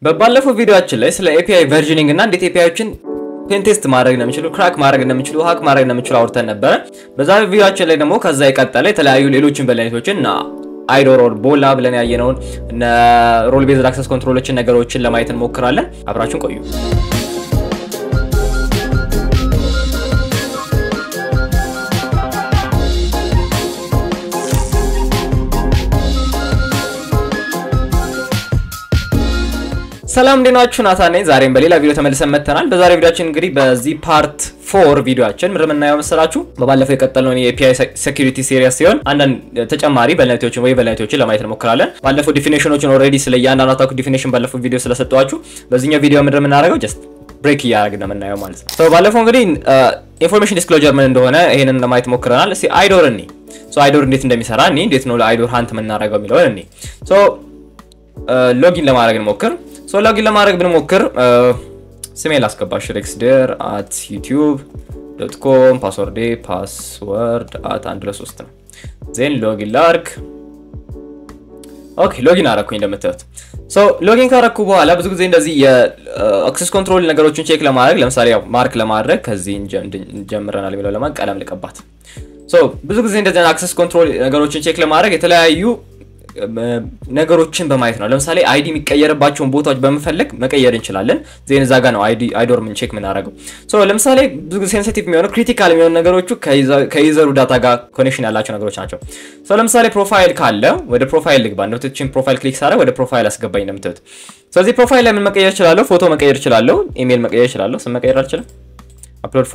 በባለፈው ቪዲዮአችን ላይ ስለ API versioning እና እንዴት APIዎችን ፔን ቴስት ማድረግ እንደምንችሉ ክራክ ማድረግ እንደምንችሉ ሃክ ማድረግ እንደምንችሉ አውርተን ነበር። በዛሬው ቪዲዮአችን ላይ ደግሞ ከዛ የቀጠለ የተለያዩ ሌሎችን በላይቶችን እና አይዶር ኦር ቦላ ብለን ያየነውን እና ሮል ቤዝድ አክሰስ ኮንትሮሎችን ነገሮችን ለማየት እንሞክራለን። አብራችሁን ቆዩ። ሰላም እንደናችሁ ናታን ነኝ። ዛሬም በሌላ ቪዲዮ ተመልሰን መጥተናል። በዛሬው ቪዲዮአችን እንግዲህ በዚህ ፓርት 4 ቪዲዮአችን ምንም እናየው መሰላችሁ በባለፈው የቀጠልነው የAPI ሴኩሪቲ ሲሪየስ ሲሆን አንዳንድ ተጨማሪ በላይቶችን ለማየት እንሞክራለን። ባለፈው ዲፊኒሽኖችን ኦሬዲ ስለያንዳንዱ አታክ ዲፊኒሽን ባለፈው ቪዲዮ ስለሰጠዋችሁ በዚህኛው ቪዲዮ ምንም እናደርገው ጀስት ብሬክ ያደርግና ምናየው ማለት ነው። ሶ ባለፈው እንግዲህ ኢንፎርሜሽን ዲስክሎዠር ምን እንደሆነ ይሄንን ለማየት ሞክረናል። እስቲ አይዶር እኔ አይዶር እንዴት እንደሚሰራ እንዴት ነው ለአይዶር ሃንት የምናደርገው የሚለውን እኔ ሎጊን ለማድረግ እንሞክር። ሶ ሎጊን ለማድረግ ብንሞክር ስሜል አስገባሽ rex.youtube.com ፓስወርድ @123 ነው። ዜን ሎጊን ላርክ። ኦኬ ሎጊን አረኩኝ እንደምታዩት። ሶ ሎጊን ካረኩ በኋላ ብዙ ጊዜ እንደዚህ የአክሰስ ኮንትሮል ነገሮችን ቼክ ለማድረግ ለምሳሌ ያው ማርክ ለማድረግ ከዚህ እንጀምረናል የሚለው ለማን ቀለም ልቀባት። ሶ ብዙ ጊዜ እንደዚህ አክሰስ ኮንትሮል ነገሮችን ቼክ ለማድረግ የተለያዩ ነገሮችን በማየት ነው። ለምሳሌ አይዲ የሚቀየርባቸውን ቦታዎች በመፈለግ መቀየር እንችላለን። ዜን ዛጋ ነው አይዶር ምን ቼክ ምን አደረገው። ሶ ለምሳሌ ብዙ ሴንሲቲቭ የሚሆነው ክሪቲካል የሚሆነው ነገሮቹ ከዩዘሩ ዳታ ጋር ኮኔክሽን ያላቸው ነገሮች ናቸው። ሶ ለምሳሌ ፕሮፋይል ካለ ወደ ፕሮፋይል ልግባ። እንደምትችን ፕሮፋይል ክሊክ ሳደርግ ወደ ፕሮፋይል አስገባኝ እንደምትሉት። ስለዚህ ፕሮፋይል ላይ ምን መቀየር እችላለሁ? ፎቶ መቀየር እችላለሁ፣ ኢሜል መቀየር እችላለሁ። ስም መቀየር አልችልም። አፕሎድ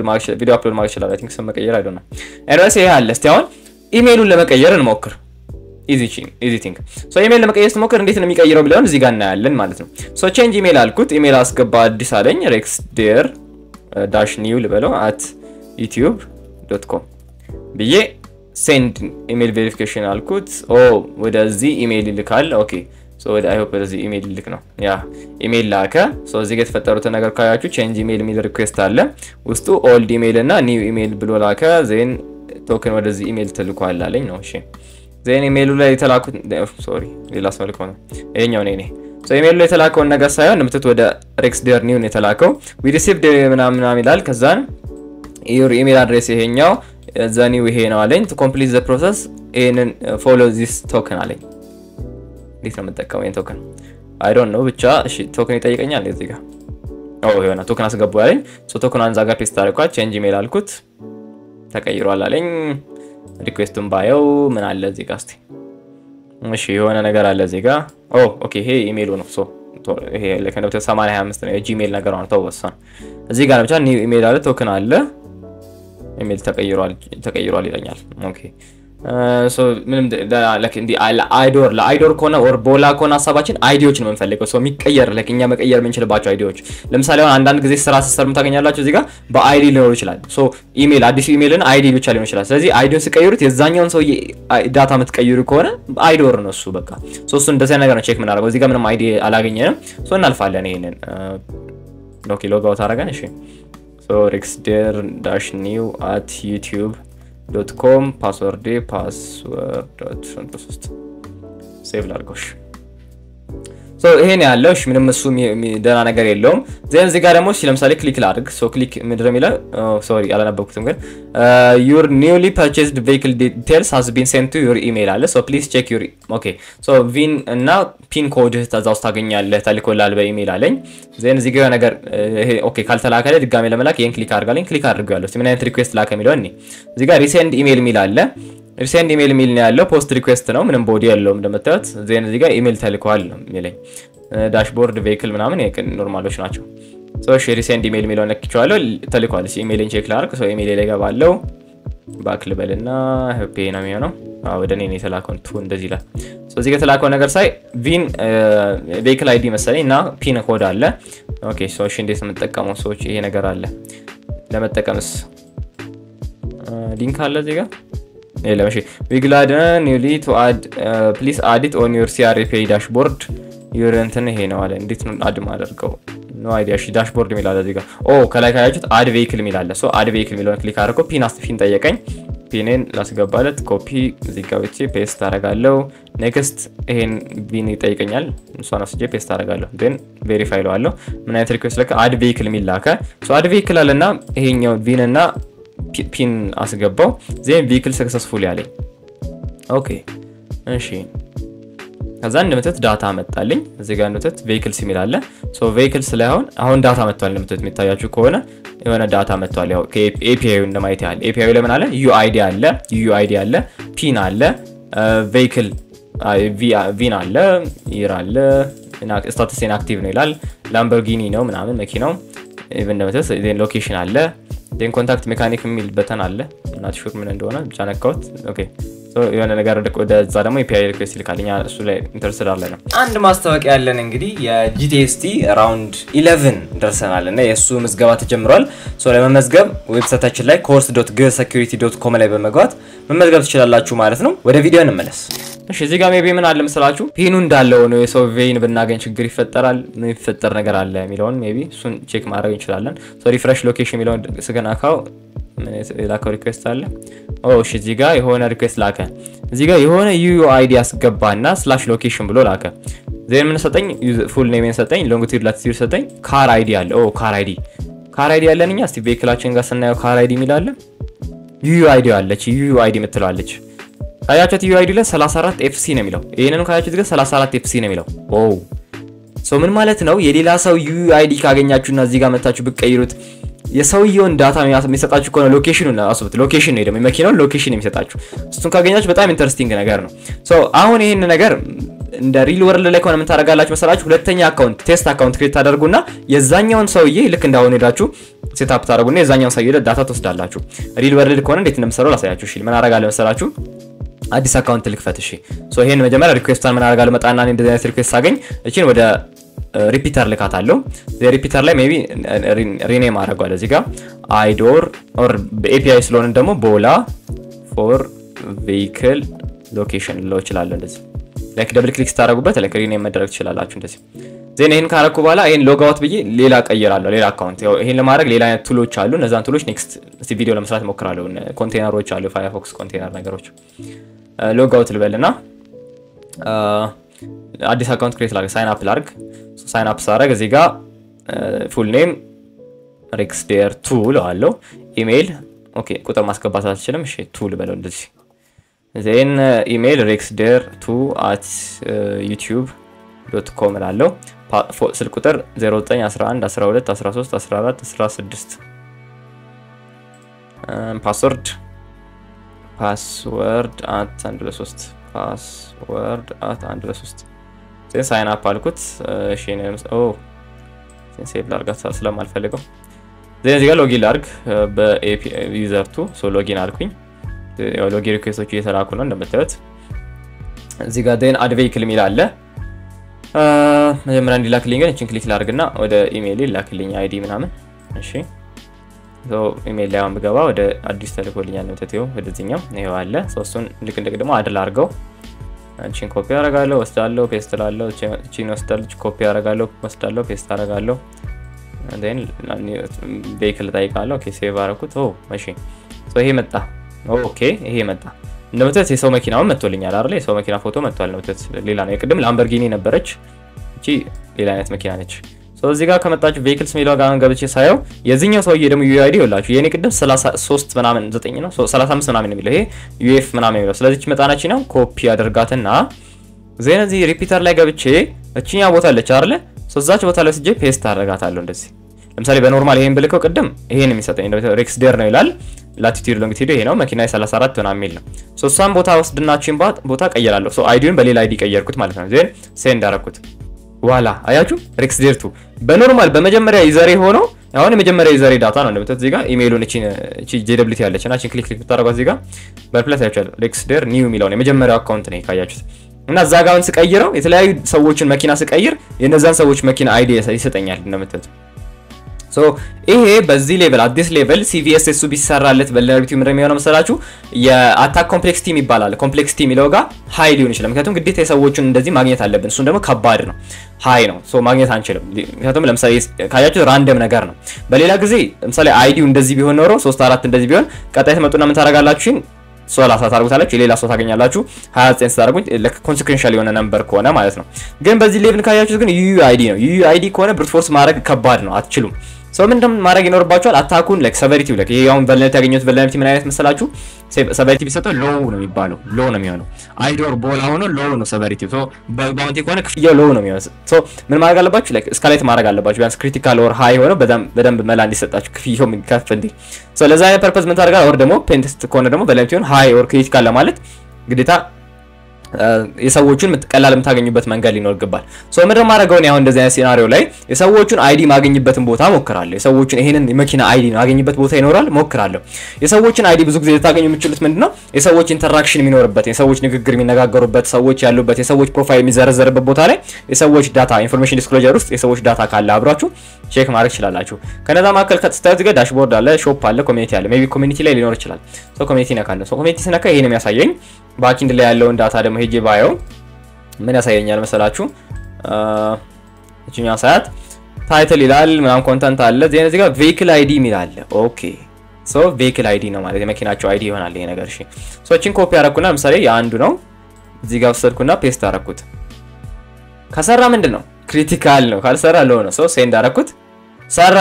ማድረግ ቪዲዮ አፕሎድ ማድረግ እችላለሁ። አይ ቲንክ ስም መቀየር አይዶና ኤኒዌይስ ይሄ አለ። እስቲ አሁን ኢሜሉን ለመቀየር እንሞክር። ኢዚ ቲንግ ሶ ኢሜል ለመቀየር ስትሞክር እንዴት ነው የሚቀየረው ብለን እዚህ ጋር እናያለን ማለት ነው። ሶ ቼንጅ ኢሜል አልኩት። ኢሜል አስገባ አዲስ አለኝ rex_new ልበለው @youtube.com ብዬ ሴንድ ኢሜል ቬሪፊኬሽን አልኩት። ወደዚህ ኢሜል ይልካል። ኦኬ ሶ ወደ አይ ሆፕ ወደዚህ ኢሜል ይልክ ነው። ያ ኢሜል ላከ። ሶ እዚህ ጋር የተፈጠሩት ነገር ካያችሁ ቼንጅ ኢሜል የሚል ሪኩዌስት አለ ውስጡ ኦልድ ኢሜል እና ኒው ኢሜል ብሎ ላከ። ዜን ቶከን ወደዚህ ኢሜል ተልኳል አለኝ ነው። እሺ ዜን ኢሜሉ ላይ የተላኩት ሌላ ስልክ ነው ይሄኛው ነኝ። ሶ ኢሜሉ ላይ የተላከውን ነገር ሳይሆን እንደምትት ወደ rex_new ነው የተላከው። we received ምናምን ይላል። ከዛን your email address ይሄኛው ዘኒው ይሄ ነው አለኝ። to complete the process ይሄንን follow this token አለኝ። እንዴት ነው የምጠቀመው ይሄን ቶከን? I don't know ብቻ እሺ ቶከን ይጠይቀኛል እዚህ ጋር ይሆና ቶከን አስገቡ አለኝ። ሶ ቶከን አንዛ ጋር ፔስት አድርጓት ቼንጅ ኢሜል አልኩት ተቀይሯል አለኝ። ሪኩዌስቱን ባየው ምን አለ እዚህ ጋር እስቲ እሺ የሆነ ነገር አለ እዚህ ጋር ኦኬ ይሄ ኢሜሉ ነው። ሶ ይሄ ለከነው 8025 ነው የጂሜል ነገር ነው ተወሰነ። እዚህ ጋር ብቻ ኒው ኢሜል አለ ቶከን አለ ኢሜል ተቀይሯል ይለኛል። ኦኬ ሶ ምንም እንዲ አይዶር ኮና ኦር ቦላ ኮና ሐሳባችን አይዲዎችን መንፈልገው ሶ የሚቀየር ለኛ መቀየር የምንችልባቸው አይዲዎች ለምሳሌ አሁን አንዳንድ ጊዜ ስራ ሲስተም ታገኛላችሁ እዚህ ጋር በአይዲ ሊኖር ይችላል። ሶ ኢሜል አዲስ ኢሜልን አይዲ ብቻ ሊሆን ይችላል። ስለዚህ አይዲውን ሲቀይሩት የዛኛውን ሰው ዳታ የምትቀይሩ ከሆነ አይዶር ነው እሱ በቃ ሶ እሱ እንደዚህ ነገር ነው ቼክ ምን አደረገው። እዚህ ጋር ምንም አይዲ አላገኘንም። ሶ እናልፋለን ይሄንን ኦኬ ሎግ አውት አደረገን። እሺ ሶ rex_new @youtube.com ፓስወርድ @123 ሴቭ ላድርጎሽ። ሶ ይሄን ያለው እሺ ምንም እሱ ደና ነገር የለውም። ዜን እዚህ ጋር ደግሞ ለምሳሌ ክሊክ ላድርግ። ሶ ክሊክ ምንድነው የሚለው አላነበብኩትም ግን your newly purchased vehicle details has been sent to your email አለ። ሶ please check your ኦኬ ሶ ቪን እና ፒን ኮድ ተዛው ታገኛለህ ተልኮላል በኢሜል አለኝ። ዜን እዚህ ጋር ነገር ይሄ ኦኬ ካልተላከለ ድጋሜ ለመላክ ይሄን ክሊክ አድርጋለኝ። ክሊክ አድርጌዋለሁ። ምን አይነት ሪኩዌስት ላከ የሚለው እዚህ ጋር ሪሴንድ ኢሜል ሚል አለ። ሪሴንድ ኢሜል ሚል ነው ያለው። ፖስት ሪኩዌስት ነው ምንም ቦዲ የለውም እንደምታዩት። ዜን እዚህ ጋር ኢሜል ተልኳል ነው የሚለኝ። ዳሽቦርድ ቬሂክል ምናምን ኖርማሎች ናቸው። ሶ እሺ ሪሴንድ ኢሜል ሚለው ነክቼዋለሁ ተልኳል። እሺ ኢሜልን ቼክ ላድርግ። ሶ ኢሜል ላይ ገባለሁ ባክ ልበልና ሄፒ ነው የሚሆነው። ወደ እኔ የተላከው እንደዚህ ይላል። ሶ እዚህ ጋር የተላከው ነገር ሳይ ቪን ቬሂክል አይዲ መሰለኝ እና ፒን ኮድ አለ። ኦኬ ሶ እሺ እንዴት ነው የምጠቀመው? ሶች ይሄ ነገር አለ ለመጠቀምስ ሊንክ አለ እዚህ ጋር ለምሽ we glad newly to add please add it on your CRPA dashboard your እንትን ይሄ ነው አለ። እንዴት ነው አድ ማድረገው? ኖ አይዲያ። እሺ ዳሽቦርድ ሚል አለ እዚህ ጋር ከላይ ካያችሁት አድ ቬሂክል ሚል አለ። ሶ አድ ቬሂክል ሚለውን ክሊክ አድርገው ፒን ጠየቀኝ። ፒንን ላስገባለት ኮፒ እዚህ ጋር ወጪ ፔስት አደርጋለሁ። ኔክስት ይሄን ቪን ይጠይቀኛል እሷን አስጄ ፔስት አደርጋለሁ then verify ለዋለሁ ምን አይነት ሪኩዌስት ለካ add vehicle የሚላከ so add vehicle አለና ይሄኛው ቪን እና ፒን አስገባው then vehicle successful ያለኝ ኦኬ እሺ ከዛ እንደምትት ዳታ መጣልኝ እዚህ ጋር እንደምትት vehicles የሚል አለ so vehicles ላይ አሁን ዳታ መጥቷል እንደምትት የሚታያችሁ ከሆነ የሆነ ዳታ መጥቷል ያው API እንደማይት ያለ API ላይ ምን አለ UID አለ ፒን አለ vehicle ቪን አለ ይር አለ ስታተስ ኢንአክቲቭ ነው ይላል ላምቦርጊኒ ነው ምናምን መኪናው ኢቭን እንደምትስ then ሎኬሽን አለ then ኮንታክት ሜካኒክ የሚል በተን አለ not sure ምን እንደሆነ ብቻ ነካውት ኦኬ so የሆነ ነገር ወደዛ ደግሞ API ሪኩዌስት ይልካልኛ እሱ ላይ ኢንተረስትድ አለ ነው አንድ ማስታወቂያ ያለን እንግዲህ የጂቲኤስቲ ራውንድ 11 ደርሰናልና የሱ ምዝገባ ተጀምሯል so ለመመዝገብ ዌብሳይታችን ላይ course.gsecurity.com ላይ በመግባት መመዝገብ ትችላላችሁ ማለት ነው ወደ ቪዲዮ እንመለስ እሺ እዚህ ጋር ሜቢ ምን አለ መሰላችሁ ፒኑ እንዳለው ነው የሰው ቬይን ብናገኝ ችግር ይፈጠራል ምን ይፈጠር ነገር አለ የሚለውን ሜቢ እሱን ቼክ ማድረግ እንችላለን so refresh location የሚለውን ስገናካው ምን ላከው ሪኩዌስት አለ እሺ እዚህ ጋር የሆነ ሪኩዌስት ላከ እዚህ ጋር የሆነ UUID ያስገባና /location ብሎ ላከ then ምን ሰጠኝ full name ሰጠኝ longitude latitude ሰጠኝ car ID አለ car ID ያለንኛ እስቲ vehicle-አችን ጋር ስናየው car ID የሚል አለ UUID አለች UUID የምትላለች ካያችሁት UUID ላይ 34 FC ነው የሚለው ይሄንን ካያችሁት ግን 34 FC ነው የሚለው so ምን ማለት ነው የሌላ ሰው UUID ካገኛችሁና እዚህ ጋር መታችሁ ብትቀይሩት የሰውየውን ዳታ የሚሰጣችሁ ከሆነ ሎኬሽኑን አስቡት ሎኬሽን ነው ደግሞ መኪናውን ሎኬሽን የሚሰጣችሁ እሱን ካገኛችሁ በጣም ኢንተረስቲንግ ነገር ነው so አሁን ይሄን ነገር እንደ ሪል ወርልድ ላይ ከሆነ ምን ታረጋላችሁ መሰላችሁ ሁለተኛ አካውንት ቴስት አካውንት ክሬት ታደርጉና የዛኛውን ሰውዬ ልክ እንዳሆነ ሄዳችሁ ሴትአፕ ታደርጉና የዛኛውን ሰውዬ ዳታ ትወስዳላችሁ ሪል ወርልድ ከሆነ እንዴት እንደምሰራው ላሳያችሁ እሺ ምን አረጋለሁ መሰላችሁ አዲስ አካውንት ልክፈት እሺ so ይሄን መጀመሪያ ሪኩዌስቷን ምን አረጋለሁ መጣና እንደዚህ አይነት ሪኩዌስት ሳገኝ እቺን ወደ ሪፒተር ልካታለሁ ሪፒተር ላይ ሜቢ ሪኔም አደርጋለሁ እዚህ ጋር አይዶር ኦር በኤፒአይ ስለሆነ ደግሞ ቦላ ፎር ቬሂክል ሎኬሽን ለው ይችላል እንደዚህ ላይክ ደብል ክሊክ ስታደርጉበት ላይክ ሪኔም መደረግ ይችላልላችሁ እንደዚህ ዜን ይሄን ካረኩ በኋላ ይሄን ሎግ አውት ብዬ ሌላ ቀይራለሁ ሌላ አካውንት ያው ይሄን ለማድረግ ሌላ አይነት ቱሎች አሉ እነዛን ቱሎች ኔክስት እስቲ ቪዲዮ ለመስራት ሞክራለሁ ኮንቴነሮች አሉ ፋየርፎክስ ኮንቴነር ነገሮች ሎግ አውት ልበልና አዲስ አካውንት ክሬት ላድርግ ሳይን አፕ ላድርግ ሳይን አፕ ሳደርግ እዚህ ጋር ፉል ኔም rexder2 ለዋለው ኢሜል ኦኬ ቁጥር ማስገባት አልችልም እሺ 2 ልበለው እንደዚህ ዜን ኢሜል rexder2@youtube.com ላለው ስልክ ቁጥር 091112131416 ፓስወርድ @123 password@123 then sign up አልኩት እሺ ነው ሴቭ ላድርጋት ስለማልፈልገው then እዚህ ጋር ሎጊን ላድርግ በAPI user 2 so ሎጊን አልኩኝ ያው ሎጊን ሪኩዌስቶች እየተላኩ ነው እንደምታዩት እዚህ ጋር then add vehicle የሚል አለ መጀመሪያ እንዲላክልኝ ግን እቺን ክሊክ ላድርግና ወደ ኢሜይል ይላክልኝ አይዲ ምናምን እሺ so ኢሜይል ላይ አንብገባ ወደ አዲስ ተልኮልኛል ነው ተቴው ወደዚህኛው ነው አለ so እሱን ልክ ደግሞ አድ ላድርገው አንቺን ኮፒ አደርጋለሁ ወስዳለሁ ፔስት ላለው እቺን ወስዳለሁ ኮፒ አደርጋለሁ ወስዳለሁ ፔስት አደርጋለሁ then vehicle ታይቃለሁ ኦኬ ሴቭ አደረኩት እሺ so ይሄ መጣ ኦኬ ይሄ መጣ እንደምታዩት የሰው መኪናው መጥቶልኛል አይደል የሰው መኪና ፎቶ መጥቷል ነው ሌላ ነው የቅድም ላምቦርጊኒ ነበረች እቺ ሌላ አይነት መኪና ነች so እዚህ ጋር ከመጣችሁ vehicles ሚለው ጋር ገብቼ ሳየው የዚህኛው ሰውዬ ደግሞ UID ይወላችሁ የኔ ቅድም 33 ምናምን 9 ነው 35 ምናምን የሚለው ይሄ UF ምናምን የሚለው ስለዚህ መጣናች ነው ኮፒ አደርጋትና ዜና እዚህ ሪፒተር ላይ ገብቼ እቺኛ ቦታ አለች አይደል so እዛች ቦታ ላይ ስጄ ፔስት አደርጋታለሁ እንደዚህ ለምሳሌ በኖርማል ይሄን ብልከው ቅድም ይሄን የሚሰጠኝ rexder ነው ይላል latitude longitude ይሄ ነው መኪና 34 ምናምን የሚል ነው so እሷን ቦታ ወስድናችን ቦታ ቀይራለሁ so አይዲውን በሌላ አይዲ ቀየርኩት ማለት ነው ዜን ሴንድ አደረኩት ዋላ አያችሁ rexder2 በኖርማል በመጀመሪያ ዩዘር ሆኖ አሁን የመጀመሪያ ዩዘር ዳታ ነው እንደምታዩት እዚህ ጋር ኢሜይሉን እቺ JWT ያለችና እቺን ክሊክ ብታረጋው እዚህ ጋር በፕላስ ያቻለ rexder new የሚለው ነው የመጀመሪያው አካውንት ነው ካያችሁት እና እዛ ጋር ስቀይረው የተለያዩ ሰዎችን መኪና ስቀይር የነዛን ሰዎች መኪና አይዲ ይሰጠኛል እንደምታዩት so ይሄ በዚህ ሌቨል አዲስ ሌቨል CVSS ቢሰራለት በለርቢቲ ምንድነው የሚሆነው መሰላችሁ የአታክ ኮምፕሌክሲቲ ይባላል ኮምፕሌክሲቲ የሚለው ጋር ሃይ ሊሆን ይችላል ምክንያቱም ግዴታ የሰዎችን እንደዚህ ማግኘት አለብን እሱን ደግሞ ከባድ ነው ሃይ ነው so ማግኘት አንችልም ምክንያቱም ለምሳሌ ካያችሁ ራንደም ነገር ነው በሌላ ጊዜ ለምሳሌ አይዲው እንደዚህ ቢሆን ኖሮ 3 4 እንደዚህ ቢሆን ቀጣይ ተመጡና ምን ታረጋላችሁ 30 ታርጉታላችሁ የሌላ ሰው ታገኛላችሁ 29 ታርጉት ለኮንሲኩዌንሻል የሆነ ነምበር ከሆነ ማለት ነው ግን በዚህ ሌቭል ካያችሁት ግን UUID ነው UUID ከሆነ ብሩት ፎርስ ማድረግ ከባድ ነው አትችሉም So ምንድነው ማድረግ ይኖርባችኋል አታኩን ላይክ ሰቨሪቲ ላይክ ይሄ አሁን ቨልነሪቲ ያገኙት ቨልነሪቲ ምን አይነት መሰላችሁ ሰቨሪቲ ቢሰጠው ሎው ነው የሚባለው ሎው ነው የሚሆነው አይዶር ቦላ ሆኖ ሎው ነው ሰቨሪቲ ሶ በባውንቲ ከሆነ ክፍያው ሎው ነው የሚሆነው ሶ ምን ማድረግ አለባችሁ ላይክ ስካሌት ማድረግ አለባችሁ ቢያንስ ክሪቲካል ኦር ሃይ ሆኖ በደንብ መላ እንዲሰጣችሁ ክፍያው ከፍ እንዲ ሶ ለዛ አይነት ፐርፐዝ ምን ታደርጋለህ ኦር ደግሞ ፔንቴስት ከሆነ ደግሞ ቨልነሪቲውን ሃይ ኦር ክሪቲካል ለማለት ግዴታ የሰዎችን ቀላል የምታገኙበት መንገድ ሊኖር ይገባል ሶ ምንድነው ማድረገው ነው አሁን እንደዚህ አይነት ሲናሪዮ ላይ የሰዎችን አይዲ ማግኘትበትን ቦታ ሞክራለሁ የሰዎችን ይሄንን የመኪና አይዲ ማግኘትበት ቦታ ይኖራል ሞክራለሁ የሰዎችን አይዲ ብዙ ጊዜ ልታገኙ የምትችሉት ምንድነው የሰዎች ኢንተራክሽን የሚኖርበት የሰዎች ንግግር የሚነጋገሩበት ሰዎች ያሉበት የሰዎች ፕሮፋይል የሚዘረዘርበት ቦታ ላይ የሰዎች ዳታ ኢንፎርሜሽን ዲስክሎዘር ውስጥ የሰዎች ዳታ ካለ አብራችሁ ቼክ ማድረግ ይችላልላችሁ ከነዛ ማከል ከተስታውት ጋር ዳሽቦርድ አለ ሾፕ አለ ኮሚኒቲ አለ ሜቢ ኮሚኒቲ ላይ ሊኖር ይችላል ሶ ኮሚኒቲ ነካለ ሶ ኮሚኒቲ ስነካ ይሄን የሚያሳየኝ ባኪንድ ላይ ያለውን ዳታ ደግሞ ሄጄ ባየው ምን ያሳየኛል መሰላችሁ እቺኛ ሰዓት ታይትል ይላል ምናምን ኮንተንት አለ እዚህ ጋር vehicle ID ይላል ኦኬ ሶ vehicle ID ነው ማለት የመኪናቸው ID ይሆናል ይሄ ነገር እሺ ሶ እቺን ኮፒ አደረኩና ለምሳሌ ያንዱ ነው እዚህ ጋር ወሰድኩና ፔስት አደረኩት ከሰራ ምንድነው ክሪቲካል ነው ካልሰራ ሎው ነው ሶ ሴንድ አደረኩት ሰራ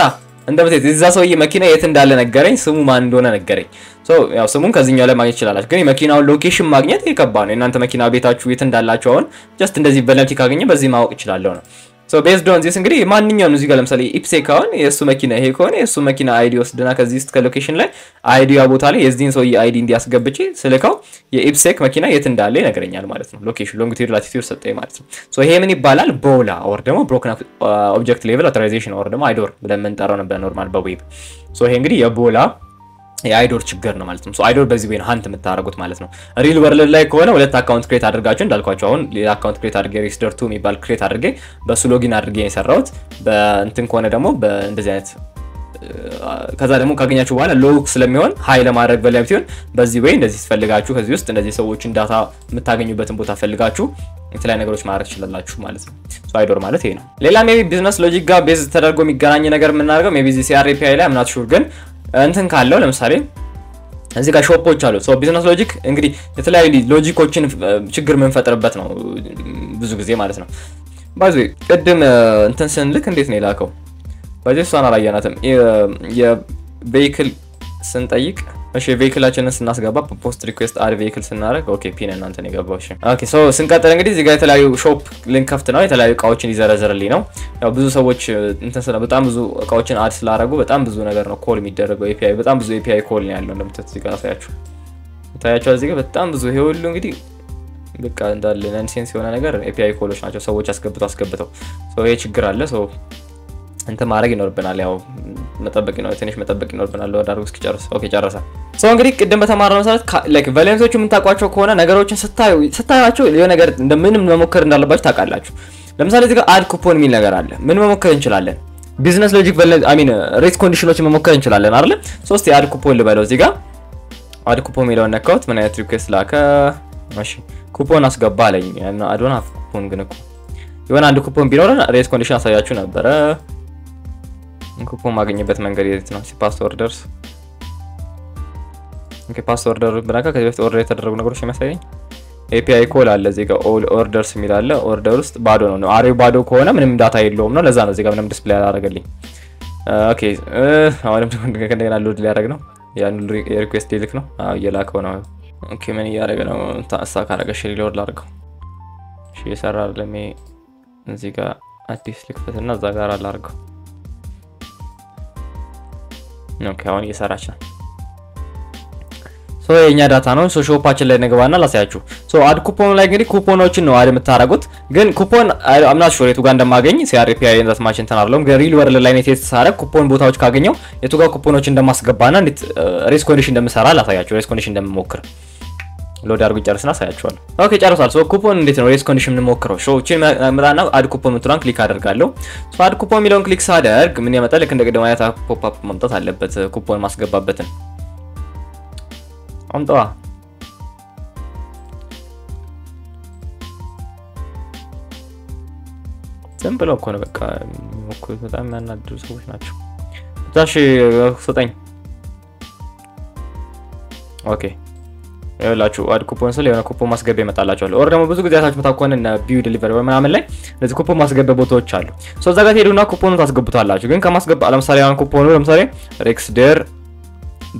እንደምትት እዛ ሰውዬ መኪና የት እንዳለ ነገረኝ ስሙ ማን እንደሆነ ነገረኝ ሶ ያው ስሙን ከዚህኛው ላይ ማግኘት ይችላልሽ ግን የመኪናውን ሎኬሽን ማግኘት ይከባድ ነው እናንተ መኪና ቤታችሁ የት እንዳላችሁ አሁን ጀስት እንደዚህ ቨልነሪቲ ካገኘ በዚህ ማወቅ ይችላል ነው ሶ ቤዝድ ኦን ዚስ እንግዲህ ማንኛውም እዚህ ጋር ለምሳሌ ኢፕሴክ አሁን የሱ መኪና ይሄ ከሆነ የሱ መኪና አይዲ ወስድና ከዚህ ውስጥ ከሎኬሽን ላይ አይዲያ ቦታ ላይ የዚህን ሰውዬ አይዲ እንዲያስገብጪ ስልካው የኢፕሴክ መኪና የት እንዳለ ይነግረኛል ማለት ነው ሎኬሽን ሎንጊቲዩድ ላቲቲዩድ ሰጠኝ ማለት ነው ሶ ይሄ ምን ይባላል ቦላ ኦር ደግሞ ብሮከን ኦብጀክት ሌቨል አውቶራይዜሽን ኦር ደግሞ አይዶር ብለን የምንጠራው ነበር ኖርማል በዌብ ሶ ይሄ እንግዲህ የቦላ የአይዶር ችግር ነው ማለት ነው ሶ አይዶር በዚህ ወይ ሃንት የምታረጉት ማለት ነው ሪል ወርልድ ላይ ከሆነ ሁለት አካውንት ክሬት አድርጋችሁ እንዳልኳችሁ አሁን ሌላ አካውንት ክሬት አድርጌ ሬጅስተር 2 የሚባል ክሬት አድርጌ በሱ ሎጊን አድርጌ የሰራሁት በእንትን ከሆነ ደግሞ በእንደዚህ አይነት ከዛ ደግሞ ካገኛችሁ በኋላ ሎክ ስለሚሆን ሃይ ለማድረግ ቨልነሪቲውን በዚህ ወይ እንደዚህ ትፈልጋችሁ ከዚህ ውስጥ እንደዚህ ሰዎችን ዳታ የምታገኙበትን ቦታ ፈልጋችሁ የተለያየ ነገሮች ማድረግ ይችላልላችሁ ማለት ነው ሶ አይዶር ማለት ይሄ ነው ሌላ ሜቢ ቢዝነስ ሎጂክ ጋር ቤዝ ተደርጎ የሚገናኝ ነገር የምናደርገው ሜቢ እዚህ CRAPI ላይ አምናት ሹር ግን እንትን ካለው ለምሳሌ እዚህ ጋር ሾፖች አሉ ሶ ቢዝነስ ሎጂክ እንግዲህ የተለያዩ ሎጂኮችን ችግር መንፈጥርበት ነው ብዙ ጊዜ ማለት ነው ባዚ ቀደም እንትን ስንልክ እንዴት ነው የላከው ባዚ እሷን አላየናትም የቬሂክል ስንጠይቅ እሺ ቬሂክላችንን ስናስገባ ፖስት ሪኩዌስት አድ ቬሂክል ስናደርግ ኦኬ ፒን እናንተ ነው የገባው እሺ ኦኬ ሶ ስንቀጥል እንግዲህ እዚህ ጋር የተለያዩ ሾፕ ሊንክ ከፍት ነው የተለያዩ እቃዎችን ይዘረዝርልኝ ነው ያው ብዙ ሰዎች እንትን ስለ በጣም ብዙ እቃዎችን አድ ስላደረጉ በጣም ብዙ ነገር ነው ኮል የሚደረገው API በጣም ብዙ API ኮል ነው ያለው እንደምትት እዚህ ጋር ታያችሁ እዚህ ጋር በጣም ብዙ ይሄ ሁሉ እንግዲህ በቃ እንዳለ ነንሴንስ የሆነ ነገር API ኮሎች ናቸው ሰዎች አስገብተው ሶ ይሄ ችግር አለ ሶ እንተ ማድረግ ይኖርብናል ያው መጠበቅ ነው ትንሽ መጠበቅ ይኖርብናል ወዳርጉ እስኪጨርስ ኦኬ ጨረሰ ሶ እንግዲህ ቅድም በተማርነው መሰረት ላይክ ቫልዩዎቹ ምን ታቋቸው ከሆነ ነገሮችን ስታዩአቸው የሆነ ነገር እንደምንም መሞከር እንዳለባችሁ ታውቃላችሁ ለምሳሌ እዚህ ጋር አድ ኩፖን የሚል ነገር አለ ምን መሞከር እንችላለን ቢዝነስ ሎጂክ ሬት ኮንዲሽኖችን መሞከር እንችላለን አይደል ሶስት የአድ ኩፖን ልበለው እዚህ ጋር አድ ኩፖን የሚለውን ነካውት ምን አይነት ሪኩዌስት ላከ እሺ ኩፖን አስገባ አለኝ እና አዶና ኩፖን ግን እኮ የሆነ አንድ ኩፖን ቢኖር ሬት ኮንዲሽን አሳያችሁ ነበር ኩፖን ማግኘበት መንገድ የት ነው ፓስወርደርስ ኦኬ ፓስወርደር ብራካ ከዚህ በፊት ኦርደር የተደረጉ ነገሮች የሚያሳየኝ API ኮል አለ እዚህ ጋር ኦል ኦርደርስ የሚል አለ ኦርደር ውስጥ ባዶ ነው አሬው ባዶ ከሆነ ምንም ዳታ የለውም ነው ለዛ ነው እዚህ ጋር ምንም ዲስፕሌይ አላደረገልኝ ኦኬ አሁንም እንደገና ሎድ ሊያደርግ ነው ያን ሪኩዌስት ሊልክ ነው እየላከው ነው ኦኬ ምን እያደረገ ነው ታሳ ካረገሽ ሪሎድ ላድርገው እሺ ይሰራል ለኔ እዚህ ጋር አዲስ ልክፈትና እዛ ጋር አላርገው ኦኬ አሁን እየሰራች ነው ሶ የኛ ዳታ ነው ሶ ሾፓችን ላይ ነገባና ላሳያችሁ ሶ አድ ኩፖን ላይ እንግዲህ ኩፖኖችን ነው አድ የምታረጉት ግን ኩፖን አምናት ሾር የቱ ጋር እንደማገኝ CRAPI እንደት ማችን ተናርለም ግን ሪል ወርልድ ላይ ኔት የተሳረ ኩፖን ቦታዎች ካገኘው የቱ ጋር ኩፖኖች እንደማስገባና እንዴት ሬስ ኮንዲሽን እንደምሰራ ላሳያችሁ ሬስ ኮንዲሽን እንደምሞክር ሎድ አድርጉ ጨርስና አሳያችኋለሁ ኦኬ ጨርሷል ሶ ኩፖን እንዴት ነው ሬስ ኮንዲሽን እንሞክረው ሾ እቺን መጣና አድ ኩፖን ምትራን ክሊክ አደርጋለሁ ሶ አድ ኩፖን ሚለውን ክሊክ ሳደርግ ምን ያመጣል ልክ እንደቀደም አይነት ፖፕ አፕ ማምጣት አለበት ኩፖን ማስገባበትን አምጣዋ ሲምፕል እኮ ነው በቃ እኮ በጣም ያናድሩ ሰዎች ናቸው ታሽ ሰጠኝ ኦኬ ይኸውላችሁ አድ ኩፖን ስለ የሆነ ኩፖን ማስገቢያ ይመጣላችኋል ኦር ደግሞ ብዙ ጊዜ አታችሁ መታኮን እና ቢው ዲሊቨሪ ምናምን ላይ ለዚህ ኩፖን ማስገቢያ ቦታዎች አሉ ሶ እዛ ጋር ትሄዱና ኩፖኑን ታስገቡታላችሁ ግን ከማስገባ ለምሳሌ አሁን ኩፖኑ ለምሳሌ ሬክስደር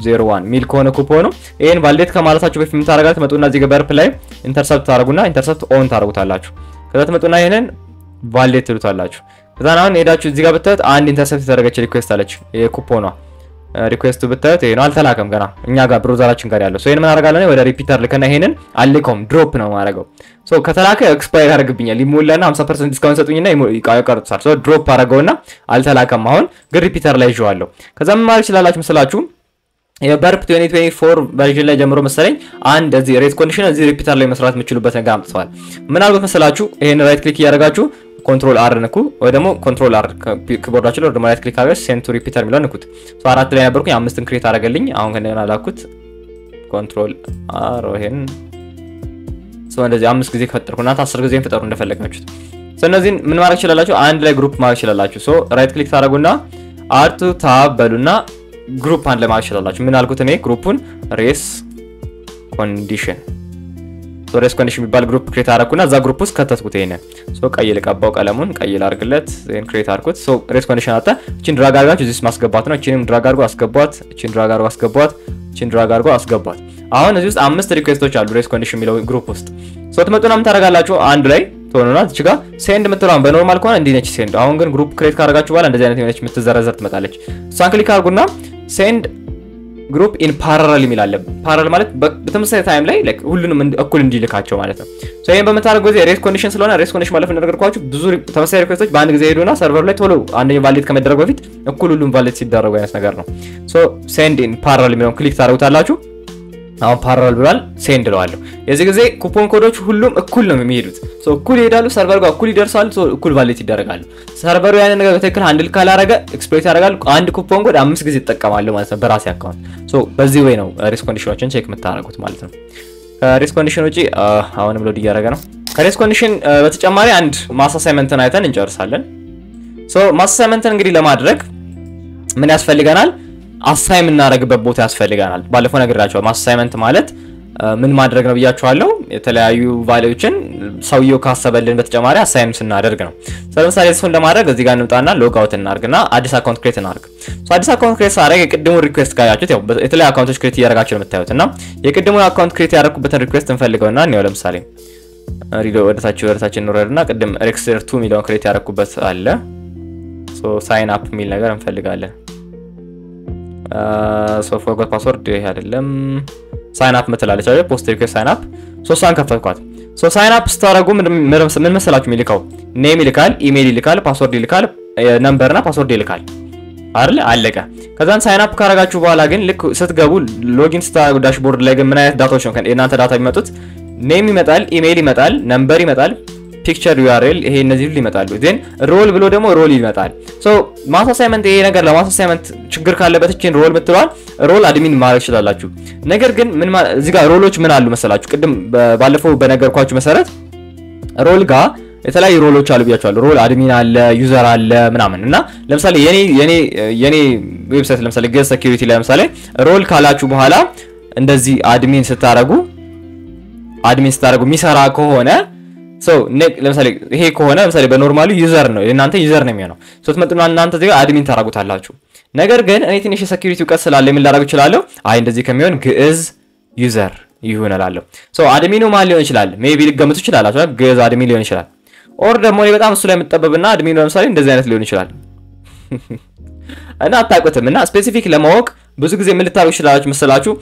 01 ሚል ከሆነ ኩፖኑ ይሄን ቫሊዴት ከማለታችሁ በፊት ምን ታረጋችሁ መጡና እዚህ ጋር በርፕ ላይ ኢንተርሰፕት ታረጉና ኢንተርሰፕት ኦን ታረጉታላችሁ ከዛ ትመጡና ይሄንን ቫሊዴት ትሉታላችሁ ከዛ አሁን ሄዳችሁ እዚህ ጋር ብታዩት አንድ ኢንተርሰፕት የተደረገች ሪኩዌስት አለች የኩፖኗ ሪኩዌስቱ ብታዩት ይሄ ነው አልተላከም ገና እኛ ጋር ብሮዘራችን ጋር ያለው ሶ ይሄን ምን አደርጋለሁ ወደ ሪፒተር ልከና ይሄንን አልልከውም ድሮፕ ነው ማረጋው ሶ ከተላከ ኤክስፓየር ያደርግብኛል ይሞላና 50% ዲስካውንት ሰጡኝና ይቀርጡታል ሶ ድሮፕ አረጋውና አልተላከም አሁን ግን ሪፒተር ላይ ይዤዋለሁ ከዛ ምን ማለት ይችላልላችሁ መስላችሁ የበርፕ 2024 ቨርዥን ላይ ጀምሮ መሰለኝ አንድ እዚህ ሬት ኮንዲሽን እዚህ ሪፒተር ላይ መስራት የምትችሉበት ነገር አምጥተዋል ምን አልኩት መስላችሁ ይሄን ራይት ክሊክ ያደርጋችሁ ኮንትሮል አር ንኩ ወይ ደግሞ ኮንትሮል አር ኪቦርዳችሁ ላይ ወደ ራይት ክሊክ አድርጋችሁ ሴንድ ቱ ሪፒተር ሚለው ንኩት ሶ አራት ላይ ነበርኩኝ አምስትን ክሬት አደረገልኝ አሁን ከነና ላኩት ኮንትሮል አር ይሄን ሶ እንደዚህ አምስት ጊዜ ፈጠርኩና 10 ጊዜ ፈጠሩ እንደፈለጋችሁት ሶ እነዚህን ምን ማድረግ ይችላልላችሁ አንድ ላይ ግሩፕ ማድረግ ይችላልላችሁ ሶ ራይት ክሊክ ታደርጉና አርቱ ታብ በሉና ግሩፕ አንድ ላይ ማድረግ ይችላልላችሁ ምን አልኩት እኔ ግሩፑን ሬስ ኮንዲሽን ሶ ሬስ ኮንዲሽን የሚባል ግሩፕ ክሬት አደረኩና እዛ ግሩፕ ውስጥ ከተትኩት ይሄንን ሶ ቀይ ልቀባው ቀለሙን ቀይ ላርግለት ይሄን ክሬት አድርኩት ሶ ሬስ ኮንዲሽን አጣ እቺን ድራግ አድርጋችሁ እዚህ ማስገባት ነው እቺንም ድራግ አድርጎ አስገቧት እቺን ድራግ አድርጎ አስገቧት እቺን ድራግ አድርጎ አስገቧት አሁን እዚህ ውስጥ አምስት ሪኩዌስቶች አሉ ሬስ ኮንዲሽን የሚለው ግሩፕ ውስጥ ሶ ትመጡና ምን ታረጋላችሁ አንድ ላይ ቶኖና እዚህ ጋር ሴንድ ምትራን በኖርማል ከሆነ እንዲህ ነች ሴንድ አሁን ግን ግሩፕ ክሬት ካደረጋችሁ በኋላ እንደዚህ አይነት የሆነች የምትዘረዘር ትመጣለች እሷን ክሊክ አድርጉና ሴንድ ግሩፕ ኢን ፓራለል ይላል ፓራለል ማለት በተመሳሳይ ታይም ላይ ላይክ ሁሉንም እኩል እንዲልካቸው ማለት ነው ሶ ይሄን በመታረጉ ጊዜ ሬስ ኮንዲሽን ስለሆነ ሬስ ኮንዲሽን ማለት እንደነገርኳችሁ ብዙ ተመሳሳይ ሪኩዌስቶች በአንድ ጊዜ ሄዱና ሰርቨር ላይ ቶሎ አንደኛው ቫሊዴት ከመደረጉ በፊት እኩል ሁሉም ቫሊዴት ሲደረጉ አይነት ነገር ነው ሶ ሴንድ ኢን ፓራለል የሚለውን ክሊክ ታረጉታላችሁ አሁን ፓራለል ብሏል ሴንድ ለዋለሁ የዚህ ጊዜ ኩፖን ኮዶች ሁሉም እኩል ነው የሚሄዱት ሶ እኩል ይሄዳሉ ሰርቨር ጋር እኩል ይደርሳሉ ሶ እኩል ቫሊዴት ይደረጋሉ ሰርቨሩ ያንን ነገር በትክክል ሃንድል ካላረገ ኤክስፕሎይት ያደርጋል አንድ ኩፖን ኮድ 5 ጊዜ ይጠቀማሉ ማለት ነው በራሴ አካውንት ሶ በዚህ ወይ ነው ሪስ ኮንዲሽኖችን ቼክ የምታረጉት ማለት ነው ከሪስ ኮንዲሽን ውጪ አሁንም ሎድ እያደረገ ነው ከሪስ ኮንዲሽን በተጨማሪ አንድ ማስ አሳይመንትን አይተን እንጨርሳለን ሶ ማስ አሳይመንትን እንግዲህ ለማድረግ ምን ያስፈልገናል አሳይመንት እናደርግበት ቦታ ያስፈልጋናል ባለፈው ነግራችኋለሁ ማስ አሳይመንት ማለት ምን ማድረግ ነው ብያችኋለሁ የተለያዩ ቫልዩዎችን ሰውየው ካሰበልን በተጨማሪ አሳይመንት ስናደርግ ነው ለምሳሌ እሱን ለማድረግ እዚህ ጋር እንምጣና ሎግ አውት እናርግና አዲስ አካውንት ክሬት እናርግ ሶ አዲስ አካውንት ክሬት ሳደርግ የቅድሙን ሪኩዌስት ካያችሁት ያው የተለያዩ አካውንቶች ክሬት እያደረጋችሁ ነው የምታዩትና የቅድሙን አካውንት ክሬት ያደረኩበትን ሪኩዌስት እንፈልገውና ነው ለምሳሌ ሪዶ ወደታችን እንወርድና ቅድም ኤክስር 2 ሚሊዮን ክሬት ያደረኩበት አለ ሶ ሳይን አፕ ሚል ነገር እንፈልጋለን ሶ ፎርጎት ፓስወርድ ይሄ አይደለም ሳይን አፕ መተላለች አይደል ፖስት ሪኩዌስት ሳይን አፕ ሶ ሳን ከፈትኳት ሶ ሳይን አፕ ስታረጉ ምን መሰላችሁ የሚልካው ኔም ይልካል ኢሜል ይልካል ፓስወርድ ይልካል ነምበርና ፓስወርድ ይልካል አይደል አለቀ ከዛን ሳይን አፕ ካረጋችሁ በኋላ ግን ልክ ስትገቡ ሎጊን ስታረጉ ዳሽቦርድ ላይ ግን ምን አይነት ዳታዎች ነው እናንተ ዳታ የሚመጡት ኔም ይመጣል ኢሜል ይመጣል ነምበር ይመጣል ፒክቸር ዩአርኤል ይሄ እነዚህ ሁሉ ይመጣሉ ዜን ሮል ብሎ ደግሞ ሮል ይመጣል ሶ ማስ አሳይመንት ይሄ ነገር ለማስ አሳይመንት ችግር ካለበት እቺን ሮል ምትሏል ሮል አድሚን ማድረግ ይችላልላችሁ ነገር ግን ምን እዚህ ጋር ሮሎች ምን አሉ መሰላችሁ ቅድም ባለፈው በነገርኳችሁ መሰረት ሮል ጋር የተለያዩ ሮሎች አሉ ብያችኋለሁ ሮል አድሚን አለ ዩዘር አለ ምናምን እና ለምሳሌ የኔ ዌብሳይት ለምሳሌ ገስ ሴኩሪቲ ላይ ለምሳሌ ሮል ካላችሁ በኋላ እንደዚህ አድሚን ስታረጉ የሚሰራ ከሆነ ሶ ለምሳሌ ይሄ ከሆነ ለምሳሌ በኖርማሊ ዩዘር ነው እናንተ ዩዘር ነው የሚሆነው ሶ ትመጡና እናንተ እዚህ አድሚን ታረጉታላችሁ ነገር ግን እኔ ትንሽ ሴኩሪቲው ቀስ ስላለ ምን ላደርግ እችላለሁ እንደዚህ ከሚሆን ግዕዝ ዩዘር ይሆናልላችሁ ሶ አድሚኑ ማን ሊሆን ይችላል ሜቢ ልገምቱ ይችላልላችሁ ግዕዝ አድሚን ሊሆን ይችላል ኦር ደግሞ እኔ በጣም እሱ ላይ የምትጠበብና አድሚኑ ለምሳሌ እንደዚህ አይነት ሊሆን ይችላል እና አታውቁትም እና ስፔሲፊክ ለማወቅ ብዙ ጊዜ ምን ልታረጉ ይችላልላችሁ መሰላችሁ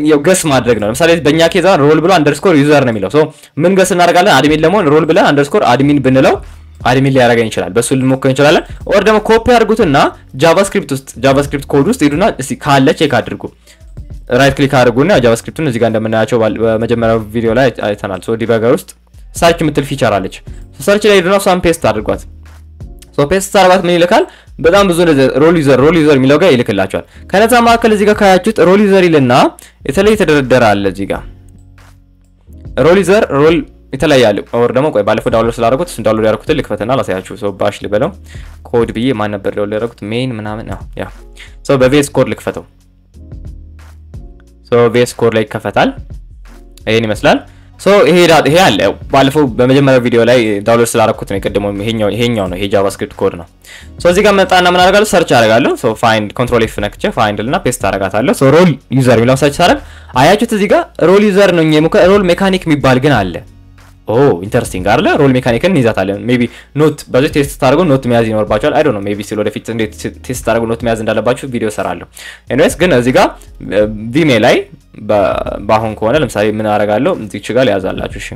ያው ገስ ማድረግ ነው ለምሳሌ በእኛ ኬዛ ሮል ብሎ አንደርስኮር ዩዘር ነው የሚለው ሶ ምን ገስ እናደርጋለን አድሚን ለመሆን ሮል ብለን አንደርስኮር አድሚን ብንለው አድሚን ሊያደርገን ይችላል በሱ ልሞክር እንችላለን ኦር ደግሞ ኮፒ አድርጉትና ጃቫስክሪፕት ኮድ ውስጥ ሄዱና እስቲ ካለ ቼክ አድርጉ ራይት ክሊክ አድርጉና ጃቫስክሪፕቱን እዚህ ጋር እንደምናያቸው በመጀመሪያው ቪዲዮ ላይ አይተናል ሶ ዲበገር ውስጥ ሰርች የምትል ፊቸር አለች ሰርች ላይ ሄዱና እሷን ፔስት አድርጓት ሶ ፔስት ታርባት ምን ይልካል በጣም ብዙ ሮል ዩዘር የሚለው ጋር ይልክላችኋል ከነዛ ማከለ እዚህ ጋር ካያችሁት ሮል ዩዘር ይልና የተለየ ተደረደረ አለ እዚህ ጋር ሮል ዩዘር ሮል የተለየ አለ ኦር ደግሞ ቆይ ባለፈው ዳውንሎድ ስላደረኩት እሱን ዳውንሎድ ያደረኩት ልክፈተና ላሳያችሁ ሶ ባሽ ልበለው ኮድ ብዬ ማን ነበር ዳውንሎድ ያደረኩት ሜን ምናምን ያ ሶ በቬስ ኮድ ልክፈተው ሶ ቬስ ኮድ ላይ ይከፈታል ይሄን ይመስላል ሶ ይሄ አለ ባለፈው በመጀመሪያው ቪዲዮ ላይ ዳውንሎድ ስላደረኩት ነው የቀደመው ይሄኛው ነው ይሄ ጃቫስክሪፕት ኮድ ነው ሶ እዚህ ጋር መጣና ምን አደርጋለሁ ሰርች አደርጋለሁ ሶ ፋይንድ ኮንትሮል ኤፍ ነክቼ ፋይንድ እና ፔስት አደርጋታለሁ ሶ ሮል ዩዘር የሚለው ሰርች ሳደርግ አያችሁት እዚህ ጋር ሮል ዩዘር ነው ሮል ሜካኒክ የሚባል ግን አለ ኢንተረስቲንግ አይደለ ሮል ሜካኒክን እንይዛታለን ሜቢ ኖት በዚህ ቴስት ታደርገው ኖት መያዝ ይኖርባችኋል አይ ዶንት ኖ ሜቢ ሲል ወደፊት እንዴት ቴስት ታደርገው ኖት መያዝ እንዳለባችሁ ቪዲዮ ሰራለሁ ኤኒዌይስ ግን እዚህ ጋር ቪሜ ላይ ባሁን ከሆነ ለምሳሌ ምን አደርጋለሁ እዚች ጋር ያዛላችሁ እሺ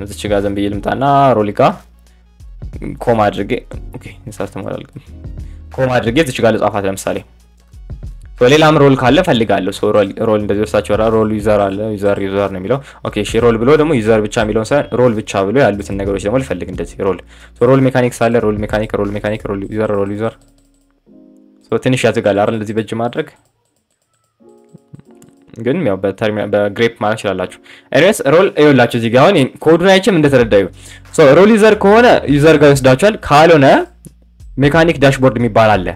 እዚች ጋር ዘንብዬ ልምጣና ሮሊካ ኮማ አድርጌ ኦኬ ኢንሰርት ማድረግ ኮማ አድርጌ እዚች ጋር ልጻፋት ለምሳሌ ሌላም ሮል ካለ ፈልጋለሁ ሶ ሮል እንደዚህ ወርሳቸው ሮል ዩዘር አለ ዩዘር ነው የሚለው ኦኬ እሺ ሮል ብሎ ደግሞ ዩዘር ብቻ የሚለውን ሳይሆን ሮል ብቻ ብሎ ያሉትን ነገሮች ደግሞ ልፈልግ እንደዚህ ሮል ሶ ሮል ሜካኒክስ አለ ሮል ሜካኒክ ሮል ዩዘር ሶ ትንሽ ያዝጋል አይደል እንደዚህ በእጅ ማድረግ ግን ያው በግሬፕ ማለት ይችላልላችሁ ኤኒዌይስ ሮል ይኸውላችሁ እዚህ ጋር አሁን ኮዱን አይቼም እንደተረዳዩ ሶ ሮል ዩዘር ከሆነ ዩዘር ጋር ይወስዳችኋል ካልሆነ ሜካኒክ ዳሽቦርድ የሚባል አለ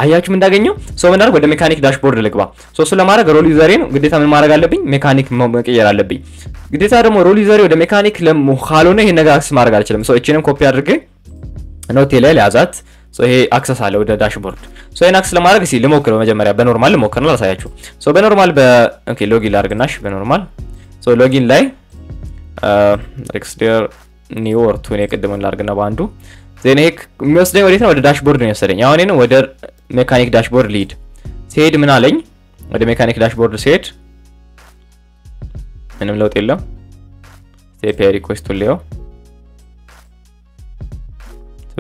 አያችሁም እንዳገኘው ሶ ምን አደረግ ወደ ሜካኒክ ዳሽቦርድ ልግባ ሶ እሱ ለማድረግ ሮል ዩዘሬን ግዴታ ምን ማድረግ አለብኝ ሜካኒክ መቀየር አለብኝ ግዴታ ደግሞ ሮል ዩዘሬ ወደ ሜካኒክ ካልሆነ ይሄን ነገር አክሰስ ማድረግ አልችልም ሶ እቺንም ኮፒ አድርጌ ኖቴ ላይ ያዛት ሶ ይሄ አክሰስ አለ ወደ ዳሽቦርድ ሶ ይሄን አክሰስ ለማድረግ እስኪ ልሞክረው መጀመሪያ በኖርማል ልሞክር ነው ላሳያችሁ ሶ በኖርማል ኦኬ ሎጊን ላድርግናሽ በኖርማል ሶ ሎጊን ላይ ኤክስዴር ኒው ኦር ቱ ነው የቀደመን ላድርግና ባንዱ ዘን ይሄ የሚወስደኝ ወዴት ነው ወደ ዳሽቦርድ ነው የሚወስደኝ አሁን እኔ ወደ ሜካኒክ ዳሽቦርድ ሊድ ሲሄድ ምን አለኝ ወደ ሜካኒክ ዳሽቦርድ ሲሄድ ምንም ለውጥ የለም API ሪኩዌስት ሊዮ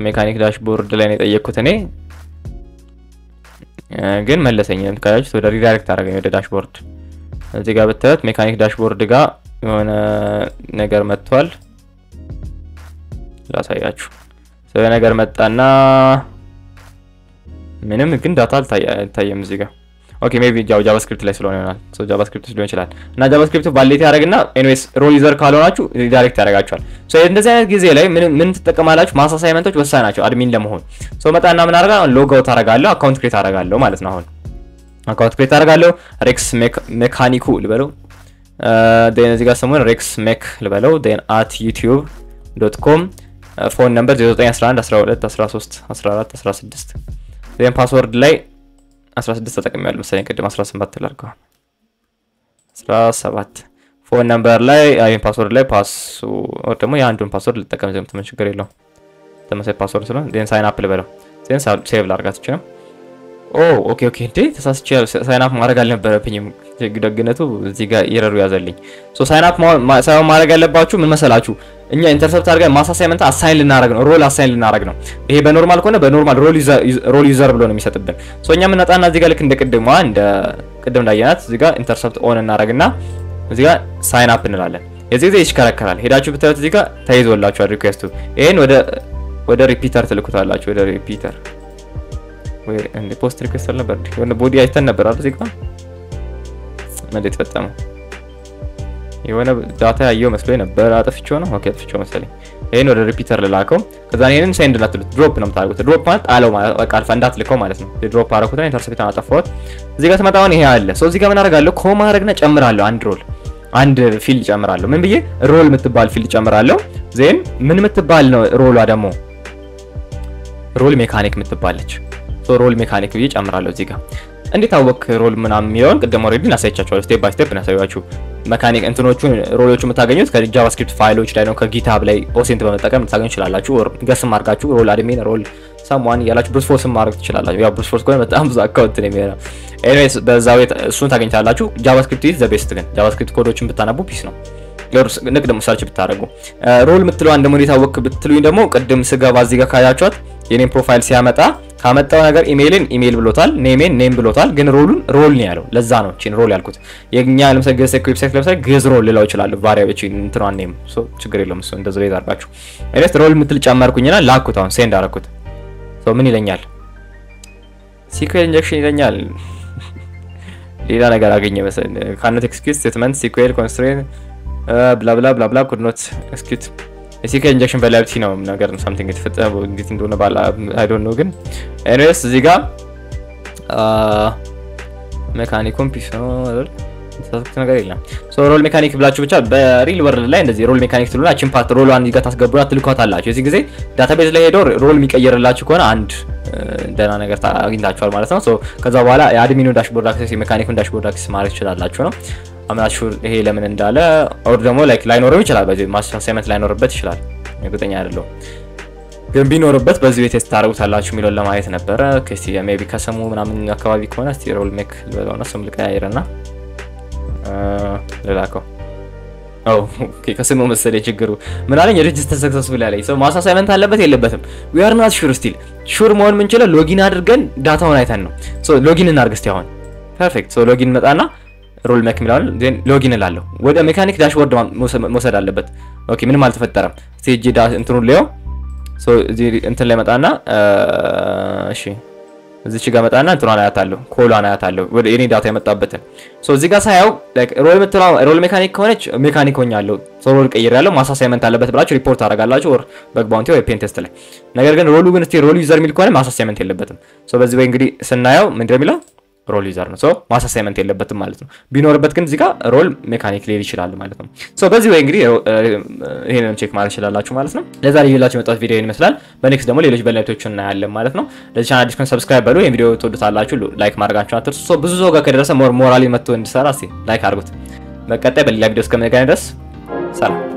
ሜካኒክ ዳሽቦርድ ላይ ነው የጠየቅኩት እኔ ግን መለሰኝ እንካያችሁ ወደ ሪዳይሬክት አደረገኝ ወደ ዳሽቦርድ እዚህ ጋር ብታዩት ሜካኒክ ዳሽቦርድ ጋር የሆነ ነገር መጥቷል ላሳያችሁ ሰው ነገር መጣና ምንም ግን ዳታ አልታየም እዚህ ጋር ኦኬ ሜቢ ጃቫስክሪፕት ላይ ስለሆነ ይሆናል ሶ ጃቫስክሪፕት ሊሆን ይችላል እና ጃቫስክሪፕት ቫሊዴት ያደርግና ኤኒዌይስ ሮል ዩዘር ካልሆናችሁ ሪዳይሬክት ያደርጋችኋል ሶ እንደዚህ አይነት ጊዜ ላይ ምን ትጠቀማላችሁ ማሳሳይመንቶች ወሳኝ ናቸው አድሚን ለመሆን ሶ መጣና ምን አደርጋለሁ ሎግ አውት አደርጋለሁ አካውንት ክሬት አደርጋለሁ ማለት ነው አሁን አካውንት ክሬት አደርጋለሁ ሬክስ ሜካኒኩ ልበለው ዴን እዚህ ጋር ስሙን ሬክስ ሜክ ልበለው ዴን @youtube.com ፎን ነምበር 0911 12 13 14 16 ዴን ፓስወርድ ላይ 16 ተጠቅሜያለሁ መሰለኝ ቅድም 18 ላድርገው 17 ፎን ነምበር ላይ አይን ፓስወርድ ላይ ፓስወርድ ደግሞ የአንዱን ፓስወርድ ልጠቀም ዘም ተመን ችግር የለውም ተመሳሳይ ፓስወርድ ስለሆነ ዴን ሳይን አፕ ልበለው ዴን ሴቭ ላድርጋት እቺ ነው ኦኬ እንዴ ተሳስቼ ሳይን አፕ ማድረግ አልነበረብኝም ደግነቱ እዚህ ጋር ኤረሩ ያዘልኝ ሶ ሳይን አፕ ማድረግ ያለባችሁ ምን መሰላችሁ እኛ ኢንተርሰፕት አድርገን ማሳሳይመንት አሳይን ልናደርግ ነው ሮል አሳይን ልናደርግ ነው ይሄ በኖርማል ከሆነ በኖርማል ሮል ዩዘር ብሎ ነው የሚሰጥብን ሶ እኛ ምንጣና እዚህ ጋር ልክ እንደቀደሙ ቅድም እንዳያናት እዚህ ጋር ኢንተርሰፕት ኦን እናደርግና እዚህ ጋር ሳይን አፕ እንላለን እዚህ ጊዜ ይሽከረከራል ሄዳችሁ ብታዩት እዚህ ጋር ተይዞላችኋል ሪኩዌስቱ ይሄን ወደ ሪፒተር ትልኩታላችሁ ወደ ሪፒተር ወይ እንደ ፖስት ሪኩዌስት ነበር የሆነ ቦዲ አይተን ነበር አይደል እዚህ ጋር ማለት ተፈጠመ የሆነ ዳታ ያየው መስሎኝ ነበር አጥፍቼው ነው ኦኬ አጥፍቼው መሰለኝ ይሄን ወደ ሪፒተር ልላከው ከዛ ይሄንን ሴንድ ላትሉት ድሮፕ ነው የምታደርጉት ድሮፕ ማለት አለው ማለት በቃ አልፋ እንዳትልከው ማለት ነው ድሮፕ አደረኩትና ኢንተርሰፕት አጠፋሁት እዚህ ጋር ተመጣጣውን ይሄ አለ ሶ እዚህ ጋር ምን አደርጋለሁ ኮማ አደርግና ጨምራለሁ አንድ ፊልድ ጨምራለሁ ምን ብዬ ሮል የምትባል ፊልድ ጨምራለሁ ዜን ምን የምትባል ነው ሮሏ ደግሞ ሮል ሜካኒክ የምትባለች ሶ ሮል ሜካኒክ ብዬ ጨምራለሁ እዚህ ጋር እንዴት አወክ ሮል ምናምን የሚለውን ቅድም ኦሬዲ እናሳይቻችኋለሁ ስቴፕ ባይ ስቴፕ እናሳያችሁ ሜካኒክ እንትኖቹን ሮሎቹ የምታገኙት ከጃቫስክሪፕት ፋይሎች ላይ ነው ከጊትሃብ ላይ ኦሴንት በመጠቀም ታገኙ ይችላልላችሁ ኦር ገስም አድርጋችሁ ሮል አድሚን ሮል ሰምዋን ያላችሁ ብሩስ ፎርስም ማድረግ ትችላላችሁ ያው ብሩስ ፎርስ ከሆነ በጣም ብዙ አካውንት ነው የሚሆነው ኤኒዌይስ በዛው እሱን ታገኝታላችሁ ጃቫስክሪፕት ኢዝ ዘ ቤስት ግን ጃቫስክሪፕት ኮዶችን ብታነቡ ፒስ ነው ንቅደም ሰርች ብታደርጉ ሮል የምትለው አንድ ሞዴል ታወክ ብትሉኝ ደግሞ ቅድም ስገባ እዚህ ጋር ካያችኋት የኔም ፕሮፋይል ሲያመጣ ካመጣው ነገር ኢሜል ብሎታል ኔሜን ኔም ብሎታል ግን ሮል ነው ያለው ለዛ ነው እቺን ሮል ያልኩት የኛ ለምሳሌ ገስ ዌብሳይት ለምሳሌ ገዝ ሮል ሊለው ይችላል ቫሪያብል እቺ እንትኗን ኔም ሶ ችግር የለውም እሱ እንደዚህ ቤት አድርጋችሁ ኤኒዌይስ ሮል የምትል ጨመርኩኝና ላኩት አሁን ሴንድ አደረኩት ሶ ምን ይለኛል ሲኩዌል ኢንጀክሽን ይለኛል ሌላ ነገር አገኘ መሰለኝ ካንት ኤክስኪዩት ስቴትመንት ሲኩዌል ኮንስትሬንት blah blah blah blah could not execute SQL injection validity ነው ነገር something የተፈጠረ እንዴት እንደሆነ ባላ I don't know ግን anyways እዚህ ጋር ሜካኒኩም ፒስ ነው አይደል ተሳክቶ ነገር የለም ሶ ሮል ሜካኒክ ብላችሁ ብቻ በሪል ወርልድ ላይ እንደዚህ ሮል ሜካኒክ ትሉና አቺን ፓርት ሮሏን ይጋ ታስገቡና ትልኳታላችሁ እዚህ ጊዜ ዳታቤዝ ላይ ሄዶ ሮል የሚቀየርላችሁ ከሆነ አንድ ደና ነገር አግኝታችኋል ማለት ነው ሶ ከዛ በኋላ የአድሚኑ ዳሽቦርድ አክሰስ የሜካኒኩን ዳሽቦርድ አክሰስ ማድረግ ይችላልላችሁ ነው አምናት ሹር ይሄ ለምን እንዳለ ኦር ደግሞ ላይክ ላይኖርም ይችላል በዚህ ማስተር አሳይመንት ላይኖርበት ይችላል እርግጠኛ አይደለሁም ግን ቢኖርበት በዚህ ቴስት ታረጉታላችሁ ሚለው ለማየት ነበር ከሲ ሜቢ ከሰሙ ምናምን አካባቢ ከሆነ እስቲ ሮል ሜክ ለሆነ ስም ልቀያይርና ለላከው ኦኬ ከስሙ መሰለ ችግሩ ምን አለኝ ሬጂስተር ሰክሰስፉል ያለኝ ሰው ማስተር አሳይመንት አለበት የለበትም we are not sure still ሹር መሆን ምንችለው ሎጊን አድርገን ዳታውን አይተን ነው ሶ ሎጊን እናርግ እስቲ አሁን ፐርፌክት ሶ ሎጊን መጣና ሮል ሜክ ሚላውን ዜን ሎጊን እላለሁ ወደ ሜካኒክ ዳሽቦርድ መውሰድ አለበት ኦኬ ምንም አልተፈጠረም ሲጂ እንትኑ ሊዮ ሶ እዚ እንትን ላይ መጣና እሺ እዚች ጋር መጣና እንትኗን አያታለሁ ኮሏን አያታለሁ ወደ እኔ ዳታ የመጣበት ሶ እዚ ጋር ሳያው ላይክ ሮል ሜካኒክ ሆነች ሜካኒክ ሆኛለሁ ሶ ሮል ቀይሬያለሁ ማስተር አሳይመንት አለበት ብላችሁ ሪፖርት አደርጋላችሁ ኦር በግ ባውንቲ ወይ ፔን ቴስት ላይ ነገር ግን ሮሉ ግን እስቲ ሮል ዩዘር ሚል ከሆነ ማስተር አሳይመንት የለበትም ሶ በዚህ ወይ እንግዲህ ስናየው ምንድነው የሚለው ሮል ዩዘር ነው ሶ ማስተር አሳይመንት የለበትም ማለት ነው ቢኖርበት ግን እዚህ ጋር ሮል ሜካኒክ ሊል ይችላል ማለት ነው ሶ በዚህ ወይ እንግዲህ ይሄንን ቼክ ማድረግ ይችላልላችሁ ማለት ነው ለዛሬ ይላችሁ መጣው ቪዲዮ ይመስላል በኔክስት ደግሞ ሌሎች በላይቶችን እናያለን ማለት ነው ለዚህ ቻናል ዲስኮን ሰብስክራይብ በሉ ይሄን ቪዲዮ ተወዱታላችሁ ላይክ ማድረጋችሁን አትርሱ ሶ ብዙ ሰው ጋር ከደረሰ ሞራሊ መጥቶ እንዲሰራ እስቲ ላይክ አድርጉት በቀጣይ በሌላ ቪዲዮ እስከምንገናኝ ድረስ ሰላም